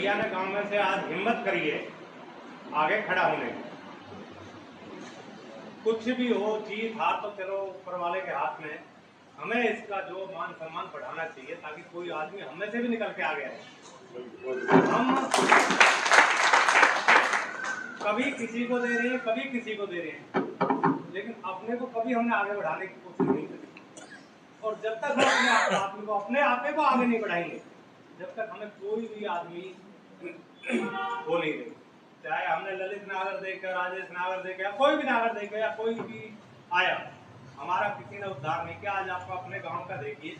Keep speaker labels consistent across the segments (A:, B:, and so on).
A: भैया ने गांव में से आज हिम्मत करी है आगे खड़ा होने की। कुछ भी हो, जीत हार तो चलो ऊपर वाले के हाथ में, हमें इसका जो मान सम्मान बढ़ाना चाहिए ताकि कोई आदमी हमें से भी निकल के आ गया है। हम कभी किसी को दे रहे हैं, कभी किसी को दे रहे हैं, लेकिन अपने को कभी हमने आगे बढ़ाने की कोशिश नहीं करी। और जब तक हम अपने आप को आगे नहीं बढ़ाएंगे, जब तक हमें कोई भी आदमी वो नहीं देगा। चाहे हमने ललित नागर देखा, राजेश नागर देखा, या कोई भी नागर देखा, या कोई भी आया, हमारा किसी ने उद्धार नहीं किया। आज आपको अपने गांव का देखिए,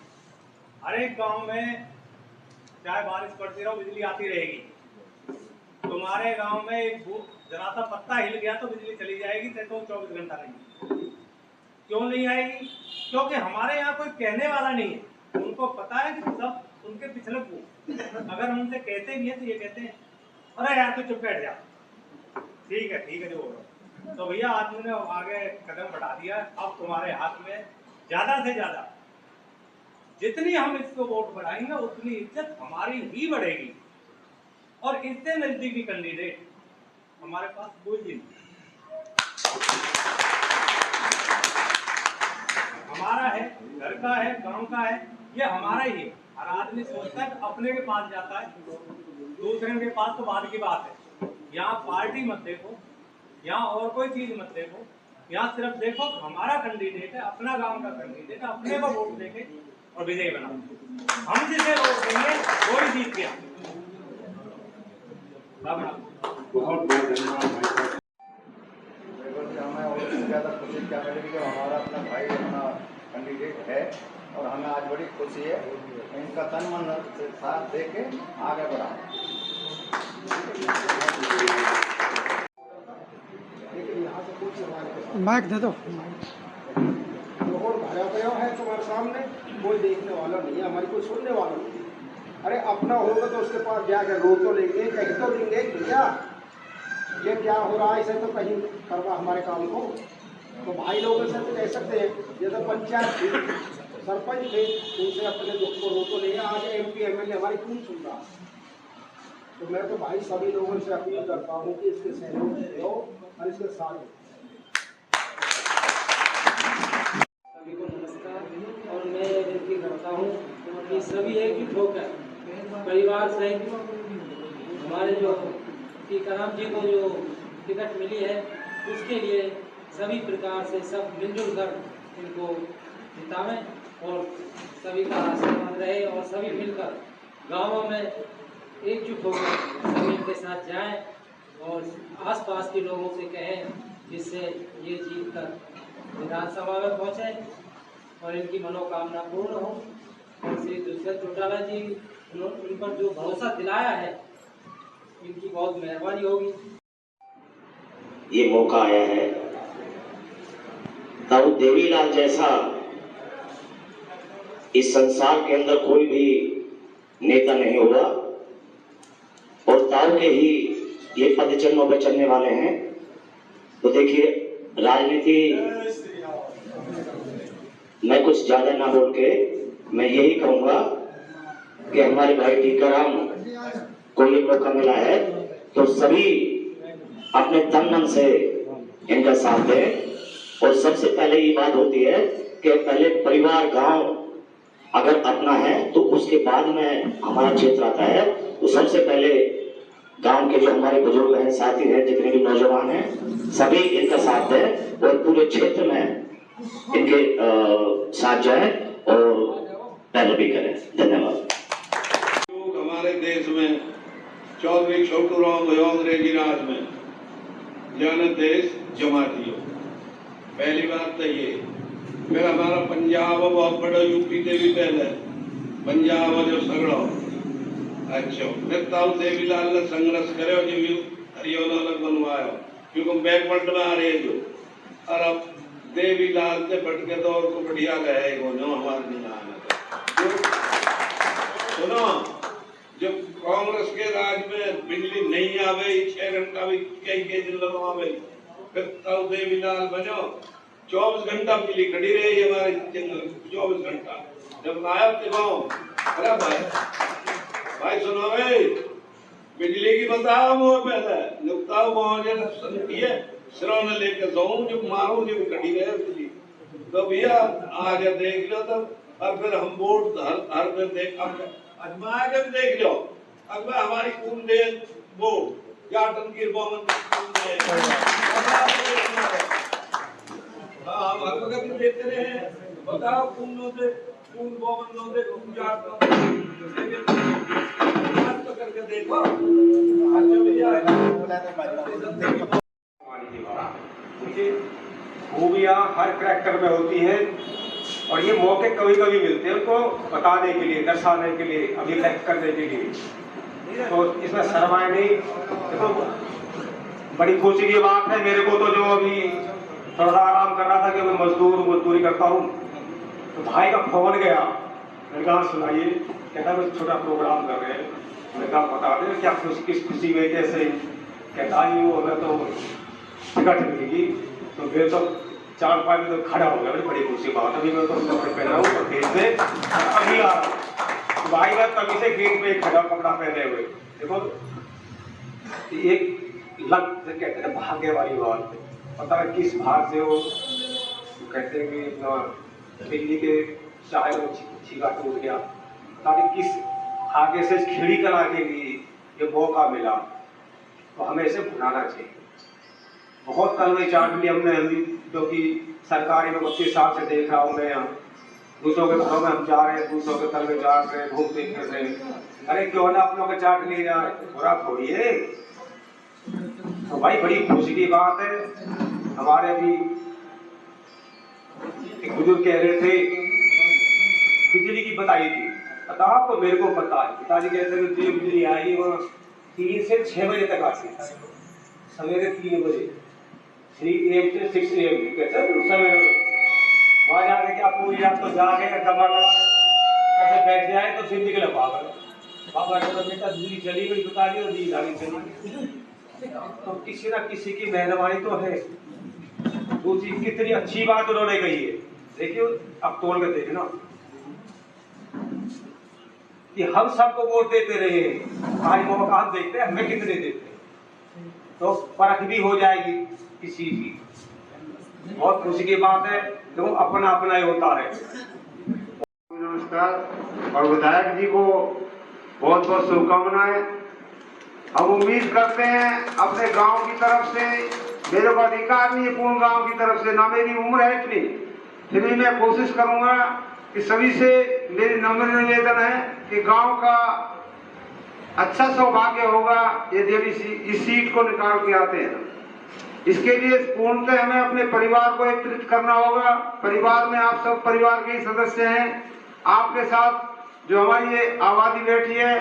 A: हर एक गांव में चाहे बारिश पड़ती रहो बिजली आती रहेगी। तुम्हारे गांव में एक जरा सा पत्ता हिल गया तो बिजली चली जाएगी, तो 24 घंटा नहीं। क्यों नहीं आएगी? क्योंकि हमारे यहाँ कोई कहने वाला नहीं है। उनको पता है कि सब उनके पिछले अगर हम उनसे कहते भी हैं तो ये कहते हैं अरे यार तू चुप बैठ जा, ठीक है जो हो रहा। तो भैया आदमी ने आगे कदम बढ़ा दिया। अब तुम्हारे हाथ में ज्यादा से ज्यादा जितनी हम इसको वोट बढ़ाएंगे उतनी इज्जत हमारी ही बढ़ेगी। और इससे नजदीकी कैंडिडेट हमारे पास कोई नहीं। हमारा है, घर का है, गांव का है, ये हमारा ही है। हर आदमी सोचता है अपने के पास जाता है, दूसरे के पास तो बाद की बात है। यहाँ पार्टी मत देखो, यहाँ और कोई चीज मत देखो, यहाँ सिर्फ देखो हमारा कैंडिडेट है, अपना गांव का कैंडिडेट है, अपने को वोट देके और विजयी बनाओ। हम जिसे वोट देंगे वो ही जीत गया।
B: बहुत धन्यवाद। हमें और ज़्यादा खुशी क्या मिलेगी कि हमारा अपना भाई अपना कैंडिडेट है और हमें आज बड़ी खुशी है। इनका तन मन से साथ दे के आगे बढ़ा।
C: माइक दे दो।
D: और भरा गया है तुम्हारे सामने, कोई देखने वाला नहीं है, हमारी कोई सुनने वाला नहीं है। अरे अपना होगा तो उसके पास जाकर रो तो लेंगे, कहीं तो देंगे भैया ये क्या हो रहा है, इसे तो कहीं करवा हमारे काम को। तो भाई लोगों से तो कह सकते हैं, जैसे पंचायत थी, सरपंच थे, उनसे अपने दुख को रो तो ले। आज MP MLA हमारी कौन सुन रहा। तो मैं तो भाई सभी लोगों से अपील करता हूँ कि इसके सहयोग दो और इसके साथ दो।
E: सभी को नमस्कार। और मैं विनती करता हूँ कि सभी एकजुट होकर परिवार सहित हमारे जो टीकाराम जी को जो टिकट मिली है उसके लिए सभी प्रकार से सब मिलजुल कर इनको जितावें और सभी का आशीर्वाद रहे और सभी मिलकर गाँवों में एकजुट होकर सभी के साथ जाएं और आसपास के लोगों से कहें, जिससे ये जीत कर विधानसभा में पहुँचे और इनकी मनोकामना पूर्ण हो। और श्री दुष्यंत चौटाला जी उन पर जो भरोसा दिलाया है, इनकी बहुत मेहरबानी होगी।
F: ये मौका आया है, ताऊ देवीलाल जैसा इस संसार के अंदर कोई भी नेता नहीं होगा और ताऊ के ही ये पद चिन्हों पर चलने वाले हैं। तो देखिए, राजनीति मैं कुछ ज्यादा ना बोल के मैं यही कहूंगा कि हमारे भाई टीकाराम को ये मौका मिला है तो सभी अपने तन मन से इनका साथ दें। और सबसे पहले ये बात होती है कि पहले परिवार गांव अगर अपना है तो उसके बाद में हमारा क्षेत्र आता है। तो सबसे पहले गांव के जो हमारे बुजुर्ग हैं, साथी हैं, जितने भी नौजवान हैं, सभी इनका साथ दें और पूरे क्षेत्र में इनके साथ जाएं और पैरवी करें। धन्यवाद।
G: हमारे देश में चौधरी छोटूराम अंग्रेजी राज में जन देश जमा दियो। पहली बात तो ये, फिर हमारा पंजाब बहुत बड़ा, यूपी से भी पहले पंजाब जो सगड़ो अच्छा, फिर ताऊ देवीलाल ने संघर्ष करे जो हरियाणा अलग बनवाया, क्योंकि बैकवर्ड में आ रहे जो। और अब देवीलाल से बढ़ के तो और को बढ़िया गए हमारे नहीं आना। सुनो, जब कांग्रेस के राज में बिजली नहीं आवे 6 घंटा भी कई दिन लगवावे, फिर ताऊ देवीलाल बनो 24 घंटा बिजली खड़ी रही हमारे 24 घंटा। जब नायब थे गाँव, अरे भाई सुनो भाई, बताओ मोर पहले नुकताओ मुझे ये श्रवण लेके जाऊं जो मारो जो कटी गए उसकी तो भैया आगे देख लो तो और फिर हम बोर्ड हर फिर देख अब अजमा के देख लो अब हमारी कौन दे बोर्ड या टंकी बोमन हाँ हम हर वक्त देते रहे बताओ कौन दे कौन बोमन दे कौन जाट तो करके देखो अच्छा भैया
D: खूबियाँ हर करैक्टर में होती हैं और ये मौके कभी कभी मिलते हैं उनको बताने के लिए, दर्शाने के लिए, अभिव्यक्त करने के लिए। तो इसमें शर्माए नहीं। देखो बड़ी खुशी की बात है मेरे को तो जो अभी थोड़ा सा आराम कर रहा था कि मैं मजदूरी करता हूँ तो भाई का फोन गया, मैंने कहा सुनाइए, कहता कुछ छोटा प्रोग्राम कर रहे हैं। मैंने कहा बता दें क्या किस खुशी में कैसे, कहता ही वो हमें तो टिकट मिलेगी तो फिर तो 4-5 तो खड़ा हो गया। बड़ी खुशी बात अभी मैं तो कपड़े पहना हूँ तो गेट से अभी आ रहा हूँ भाई मैं तभी से गेट पे खड़ा कपड़ा पहने हुए। देखो एक लग कहते हैं भाग्य वाली बात, पता है किस भाग से वो कहते हैं कि बिजली के चाहे वो छीका टूट गया ताकि किस आगे से खिड़ी कला के लिए ये मौका मिला तो हमें इसे भुलाना चाहिए। बहुत कलवे चाट ली हमने क्योंकि सरकारी में 25 साल से देख रहा हूँ मैं यहाँ दूसरों के घरों में हम जा रहे हैं, दूसरों के कलवे चाट रहे घूमते फिर रहे। अरे क्यों ना अपनों के चाट ले जाए, थोड़ा थोड़ी है। तो भाई बड़ी खुशी की बात है। हमारे भी एक बुजुर्ग कह रहे थे बिजली की बताई थी, पता आपको? मेरे को पता है। पिताजी कहते थे बिजली आई वहाँ 3 से 6 बजे तक आती है, सवेरे 3 बजे 3 AM से 6 AM कहते हैं सवेरे। वहाँ जाके क्या पूरी रात तो जाके दबा ऐसे बैठ जाए तो फिर निकले पापा कहता बेटा बिजली चली गई, पिताजी और नींद आ गई चली। तो किसी ना किसी की मेहरबानी तो है। दूसरी कितनी अच्छी बात उन्होंने कही है, देखिए अब तोड़ के देखना कि हम सबको वोट देते रहे, आज मौका हम देखते हैं हमें कितने देते हैं तो परख भी हो जाएगी किसी की। बहुत खुशी की बात है, तो अपना अपना ही होता है।
C: नमस्कार और विधायक जी को बहुत बहुत शुभकामनाएं। हम उम्मीद करते हैं अपने गांव की तरफ से, मेरे को अधिकार नहीं है पूर्ण गांव की तरफ से, ना मेरी उम्र है इतनी, फिर भी मैं कोशिश करूंगा कि सभी से मेरी नम्र निवेदन है कि गांव का अच्छा सौभाग्य होगा यदि इस सीट को निकाल के आते हैं। इसके लिए पूर्णतः हमें अपने परिवार को एकत्रित करना होगा। परिवार में आप सब परिवार के ही सदस्य हैं। आपके साथ जो हमारी ये आबादी बैठी है,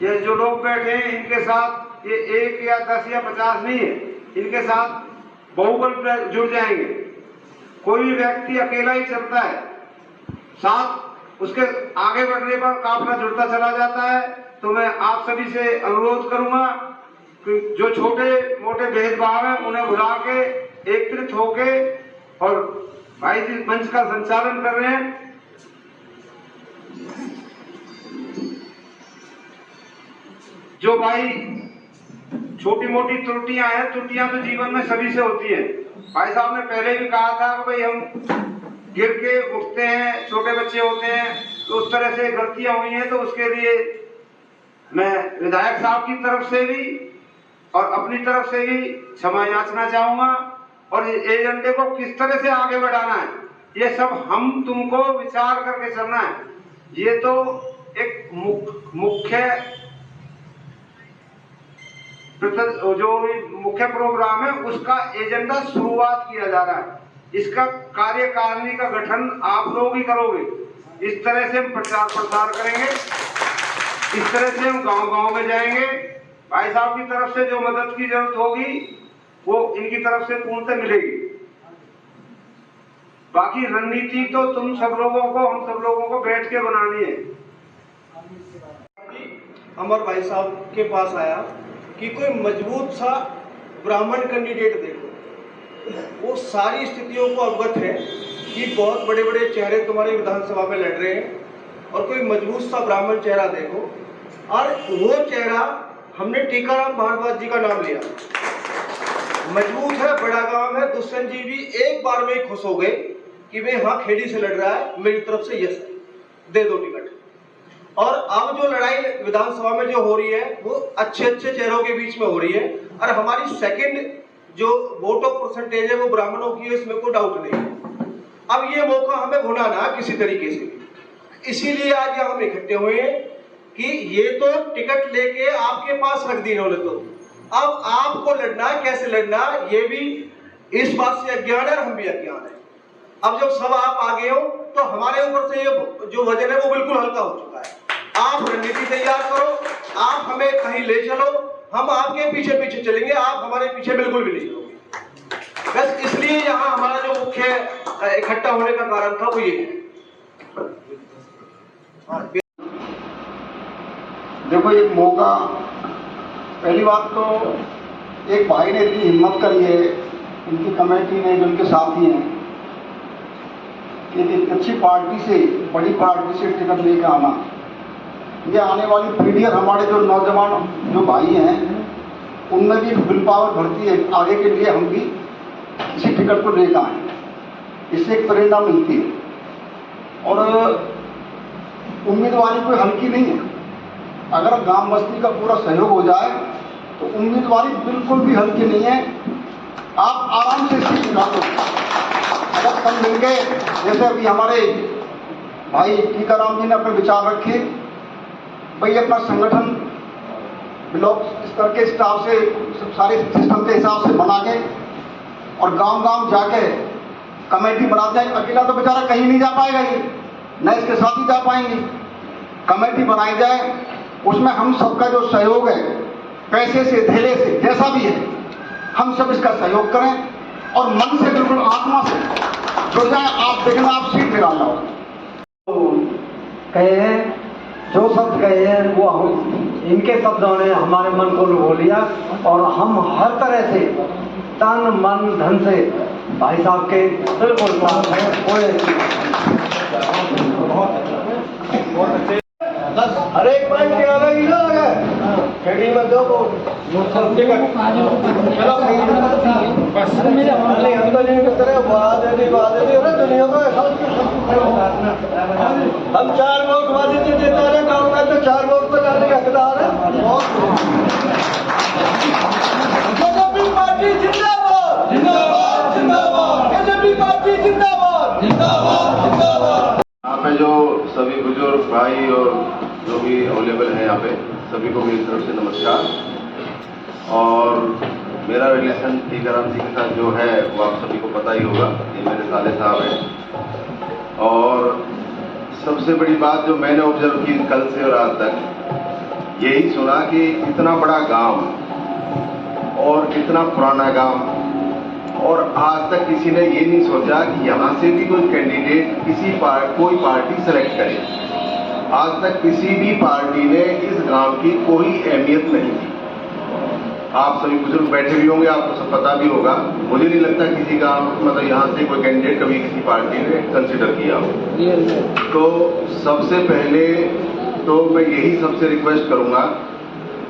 C: ये जो लोग बैठे हैं, इनके साथ ये 1 या 10 या 50 नहीं है, इनके साथ बहुबल जुड़ जाएंगे। कोई भी व्यक्ति अकेला ही चलता है, साथ उसके आगे बढ़ने पर काफिला जुड़ता चला जाता है। तो मैं आप सभी से अनुरोध करूंगा कि जो छोटे मोटे भेदभाव हैं उन्हें भुला के एकत्रित होके, और भाई जी मंच का संचालन कर रहे हैं, जो भाई छोटी मोटी त्रुटियां हैं, त्रुटियां तो जीवन में सभी से होती हैं। भाई साहब ने पहले भी कहा था कि भाई हम गिर के उठते हैं, छोटे बच्चे होते हैं, तो उस तरह से गलतियां हुई हैं। तो उसके लिए मैं विधायक साहब की तरफ से भी और अपनी तरफ से भी क्षमा याचना चाहूंगा। और एजेंडे को किस तरह से आगे बढ़ाना है, ये सब हम तुमको विचार करके चलना है। ये तो एक मुख्य प्रोग्राम है, उसका एजेंडा शुरुआत किया जा रहा है। इसका कार्यकारिणी का गठन आप लोग ही करोगे। इस तरह से हम प्रचार प्रसार करेंगे, इस तरह से हम गांव-गांव में जाएंगे। भाई साहब की तरफ से जो मदद की जरूरत होगी वो इनकी तरफ से पूर्णतः मिलेगी। बाकी रणनीति तो तुम सब लोगों को, हम सब लोगों को बैठ के बनानी है।
D: अमर भाई साहब के पास आया कि कोई मजबूत सा ब्राह्मण कैंडिडेट देखो। वो सारी स्थितियों को अवगत है कि बहुत बड़े बड़े चेहरे तुम्हारी विधानसभा में लड़ रहे हैं, और कोई मजबूत सा ब्राह्मण चेहरा देखो। और वो चेहरा हमने टीकाराम भारद्वाज जी का नाम लिया, मजबूत है, बड़ा गांव है। दुष्यंत जी भी एक बार में ही खुश हो गए कि वे हाँ खेड़ी से लड़ रहा है, मेरी तरफ से यस है, दे दो टिकट। और अब जो लड़ाई विधानसभा में जो हो रही है वो अच्छे अच्छे चेहरों के बीच में हो रही है, और हमारी सेकंड जो वोट ऑफ परसेंटेज है वो ब्राह्मणों की है, इसमें कोई डाउट नहीं है। अब ये मौका हमें भुना ना किसी तरीके से, इसीलिए आज यहाँ हम इकट्ठे हुए हैं कि ये तो टिकट लेके आपके पास रख दी इन्होंने, तो अब आपको लड़ना है, कैसे लड़ना ये भी इस बात से अज्ञान है और हम भी अज्ञान है। अब जब सब आप आ गए हो तो हमारे ऊपर से ये जो वजन है वो बिल्कुल हल्का हो चुका है। आप रणनीति तैयार करो, आप हमें कहीं ले चलो, हम आपके पीछे पीछे चलेंगे, आप हमारे पीछे बिल्कुल भी नहीं चलोगे। बस इसलिए यहाँ हमारा जो मुख्य इकट्ठा होने का कारण था वो ये है।
H: देखो एक मौका, पहली बात तो एक भाई ने इतनी हिम्मत करी है, इनकी कमेटी ने, जो इनके साथी हैं, कि एक अच्छी पार्टी से, बड़ी पार्टी से टिकट लेकर आना। ये आने वाली पीढ़ी और हमारे जो नौजवान जो भाई हैं उनमें भी विल पावर बढ़ती है, आगे के लिए हम भी इसी टिकट को लेकर आए, इससे एक प्रेरणा मिलती है। और उम्मीदवारी कोई हल्की नहीं है, अगर गांव बस्ती का पूरा सहयोग हो जाए तो उम्मीदवारी बिल्कुल भी हल्की नहीं है। आप आराम से सीट निकालो, अगर सब मिलके, जैसे अभी हमारे भाई टीकाराम जी ने अपने विचार रखे, भाई अपना संगठन ब्लॉक स्तर के स्टाफ से, सारे सिस्टम के हिसाब से बना के और गांव गांव जाके कमेटी बनाते हैं। अकेला तो बेचारा कहीं नहीं जा पाएगा, ये न इसके साथ ही जा पाएंगे। कमेटी बनाई जाए, उसमें हम सबका जो सहयोग है, पैसे से, धेले से, जैसा भी है, हम सब इसका सहयोग करें और मन से, बिल्कुल आत्मा से जुड़ जाए। आप देखना, आप सीट निकाल लो।
I: कहे हैं, जो शब्द कहे हैं वो हम, इनके शब्दों ने हमारे मन को लुभो लिया, और हम हर तरह से तन मन धन से भाई साहब के बिल्कुल साथ हैं।
D: हर एक पॉइंट के अलग ही अलग है, खेड़ी में दो टिकट, चलो बस अंदर की तरह दुनिया में हम 4 वोट वादी से देता है, गाँव का तो 4 वोट पर जाने का हकदार है। बीजेपी पार्टी जिंदाबाद, जिंदाबाद, जिंदाबाद, बीजेपी पार्टी जिंदाबाद, जिंदाबाद, जिंदाबाद।
C: यहाँ पे जो सभी बुजुर्ग भाई और जो भी अवेलेबल हैं यहाँ पे, सभी को मेरी तरफ से नमस्कार। और मेरा रिलेशन टीकाराम जी के साथ जो है वो आप सभी को पता ही होगा, ये मेरे साले साहब हैं। और सबसे बड़ी बात जो मैंने ऑब्जर्व की कल से और आज तक, यही सुना कि इतना बड़ा गांव और इतना पुराना गांव, और आज तक किसी ने ये नहीं सोचा कि यहाँ से भी कोई कैंडिडेट कोई पार्टी सेलेक्ट करे। आज तक किसी भी पार्टी ने इस गांव की कोई अहमियत नहीं दी। आप सभी बुजुर्ग बैठे भी होंगे, आपको सब पता भी होगा। मुझे नहीं लगता किसी गांव, मतलब यहाँ से कोई कैंडिडेट कभी किसी पार्टी ने कंसिडर किया हो। तो सबसे पहले तो मैं यही सबसे रिक्वेस्ट करूंगा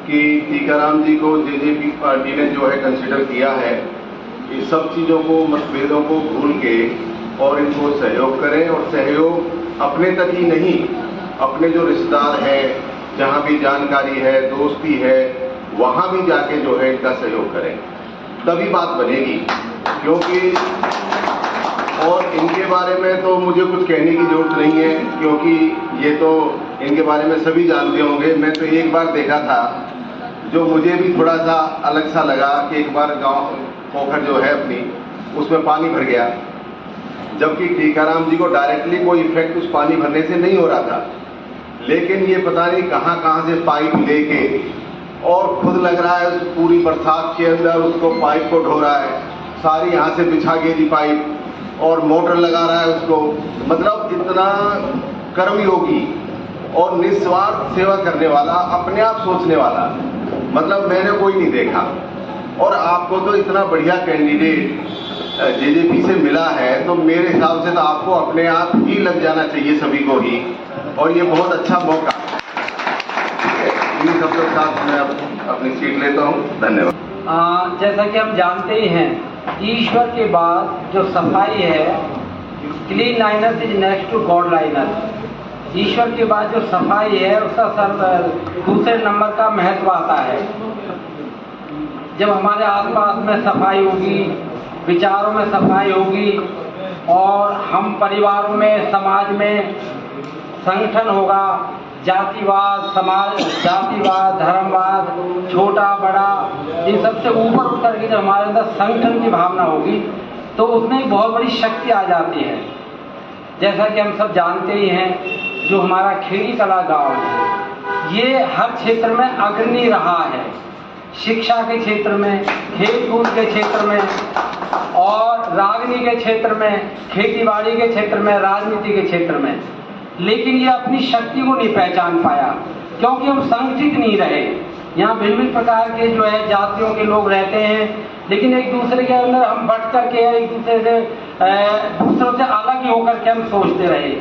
C: कि टीकाराम जी को जेजेपी पार्टी ने जो है कंसिडर किया है, ये सब चीज़ों को, मतभेदों को भूल के और इनको सहयोग करें। और सहयोग अपने तक ही नहीं, अपने जो रिश्तेदार हैं, जहाँ भी जानकारी है, दोस्ती है, वहाँ भी जाके जो है इनका सहयोग करें, तभी बात बनेगी। क्योंकि और इनके बारे में तो मुझे कुछ कहने की जरूरत नहीं है, क्योंकि ये तो इनके बारे में सभी जानते होंगे। मैं तो एक बार देखा था, जो मुझे भी थोड़ा सा अलग सा लगा, कि एक बार गाँव पोखर जो है अपनी, उसमें पानी भर गया, जबकि टीकाराम जी को डायरेक्टली कोई इफेक्ट उस पानी भरने से नहीं हो रहा था। लेकिन ये पता नहीं कहाँ से पाइप लेके, और खुद लग रहा है उस पूरी बरसात के अंदर उसको पाइप को ढो रहा है, सारी यहाँ से बिछा के दी पाइप, और मोटर लगा रहा है उसको। मतलब इतना कर्मयोगी और निस्वार्थ सेवा करने वाला, अपने आप सोचने वाला, मतलब मैंने कोई नहीं देखा। और आपको तो इतना बढ़िया कैंडिडेट जेजेपी से मिला है, तो मेरे हिसाब से तो आपको अपने आप ही लग जाना चाहिए सभी को ही। और ये बहुत अच्छा मौका,
B: इन्हीं सब के साथ मैं अपनी सीट लेता हूँ। धन्यवाद।
I: जैसा कि हम जानते ही हैं, ईश्वर के बाद जो सफाई है, क्लीनलीनेस इज नेक्स्ट टू गॉडलाइनेस। ईश्वर के बाद जो सफाई है उसका दूसरे नंबर का महत्व आता है। जब हमारे आसपास में सफाई होगी, विचारों में सफाई होगी और हम परिवारों में, समाज में संगठन होगा, जातिवाद, जातिवाद, धर्मवाद, छोटा बड़ा, इन सबसे ऊपर उठ करके जब हमारे अंदर संगठन की भावना होगी तो उसमें एक बहुत बड़ी शक्ति आ जाती है। जैसा कि हम सब जानते ही हैं, जो हमारा खेड़ी कला गांव है, ये हर क्षेत्र में अग्रणी रहा है। शिक्षा के क्षेत्र में, खेल कूद के क्षेत्र में और रागनी के क्षेत्र में, खेतीबाड़ी के क्षेत्र में, राजनीति के क्षेत्र में। लेकिन ये अपनी शक्ति को नहीं पहचान पाया क्योंकि हम संगठित नहीं रहे। यहाँ भिन्न भिन्न प्रकार के जो है जातियों के लोग रहते हैं, लेकिन एक दूसरे के अंदर हम बट करके एक दूसरों से अलग ही होकर के हम सोचते रहे।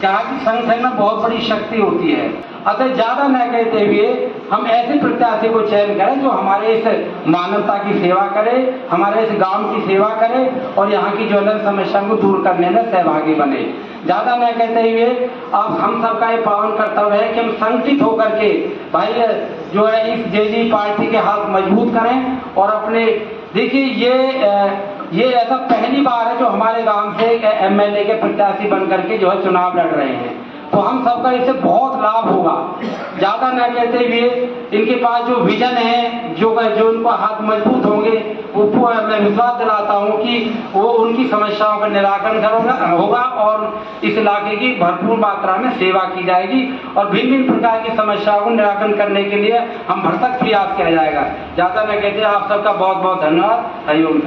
I: कहा कि संगठन में बहुत बड़ी शक्ति होती है। अतः ज्यादा न कहते हुए हम ऐसे प्रत्याशी को चयन करें जो हमारे इस मानवता की सेवा करे, हमारे इस गांव की सेवा करे और यहाँ की ज्वलंत समस्या को दूर करने में सहभागी बने। ज्यादा न कहते हुए अब हम सबका ये पावन कर्तव्य है कि हम संगठित होकर के भाई जो है इस जेडी पार्टी के हाथ मजबूत करें और अपने देखिए ये ऐसा पहली बार है जो हमारे गांव से एमएलए के प्रत्याशी बन करके जो है चुनाव लड़ रहे हैं, तो हम सबका इससे बहुत लाभ होगा। ज्यादा न कहते हुए इनके पास जो विजन है, जो उनको हाथ मजबूत होंगे, वो मैं विश्वास दिलाता हूँ कि वो उनकी समस्याओं का निराकरण होगा और इस इलाके की भरपूर मात्रा में सेवा की जाएगी और भिन्न भिन्न प्रकार की समस्याओं को निराकरण करने के लिए हम भरसक प्रयास किया जाएगा। ज्यादा न कहते आप सबका बहुत बहुत धन्यवाद। हरिओम।